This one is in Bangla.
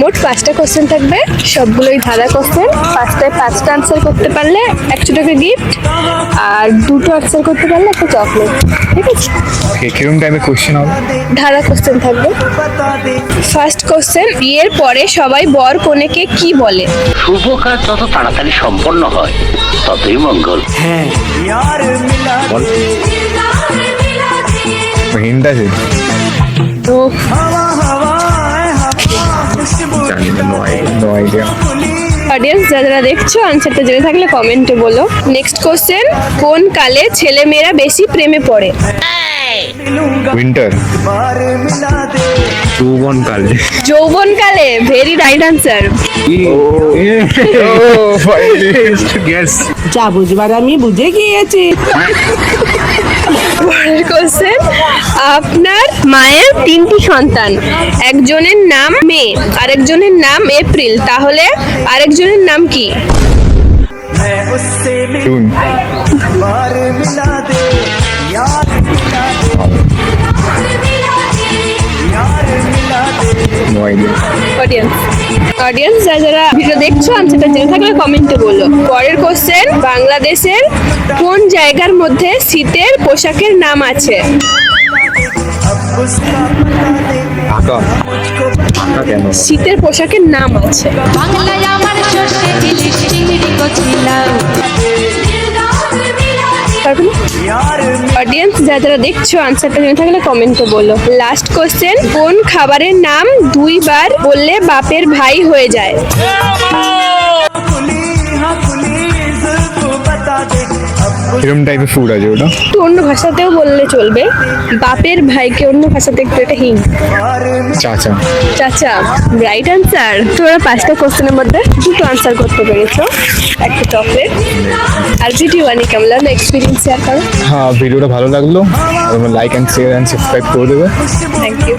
মোট 5টা কোশ্চেন থাকবে, সবগুলোই ধাঁধা কোশ্চেন। 5টায় 5টা আনসার করতে পারলে 100 টাকা গিফট, আর 2টো আনসার করতে পারলে একটা চকলেট। ঠিক আছে? ওকে, কিরকম টাইমে কোশ্চেন হবে? ধাঁধা কোশ্চেন থাকবে। ফার্স্ট কোশ্চেন, বিয়ের পরে সবাই বর কনেকে কি বলে? শুভ কাজ যত তাড়াতাড়ি সম্পন্ন হয় ততই মঙ্গল। হিন্ট আছে? তো জানি না, নো আইডিয়া। অডিয়েন্স যারা দেখছো আনসারটা জেনে থাকলে কমেন্টে বলো। নেক্সট কোশ্চেন, কোন কালে ছেলে মেয়েরা বেশি প্রেমে পড়ে? উইন্টার। যৌবনকাল। যৌবনকালে, ভেরি রাইট আনসার। গেস। যা বুঝবার আমি বুঝে গিয়েছি। পরের কোশ্চেন, আপনার মায়ের 3টি সন্তান, একজনের নাম মে, আরেকজনের নাম এপ্রিল, তাহলে আরেকজনের নাম কি? জুন। No idea. অডিয়েন্স যারা ভিডিও দেখছো আনসারটা জেনে থাকলে কমেন্টে বলো। পরের কোশ্চেন, বাংলাদেশের কোন জায়গার মধ্যে শীতের পোশাকের নাম আছে? ঢাকা। ঢাকা কেন? শীতের পোশাকের নাম আছে। বাংলায় আমার সর্ষে ইলিশ চিংড়ি কচিলাও। অডিয়েন্স যারা দেখছো আনসারটা জেনে থাকলে কমেন্টে বলো। লাস্ট কোশ্চেন, কোন খাবারের নাম 2 বার বললে বাপের ভাই হয়ে যায়? কিরকম টাইপের ফুড আছে ওটা? একটু অন্য ভাষাতেও বললে চলবে, বাপের ভাইকে অন্য ভাষাতে একটু এটা হিন্ট। চাচা। চাচা, রাইট আনসার। তোমরা 5টা কোশ্চেনের মধ্যে 2টো আনসার করতে পেরেছো, একটা চকলেট। আর ভিডিও বানিয়ে কেমন লাগলো, এক্সপিরিয়েন্স শেয়ার করো। হ্যাঁ, ভিডিওটা ভালো লাগলো, তোমরা like and share and subscribe করে দেবে। Thank you.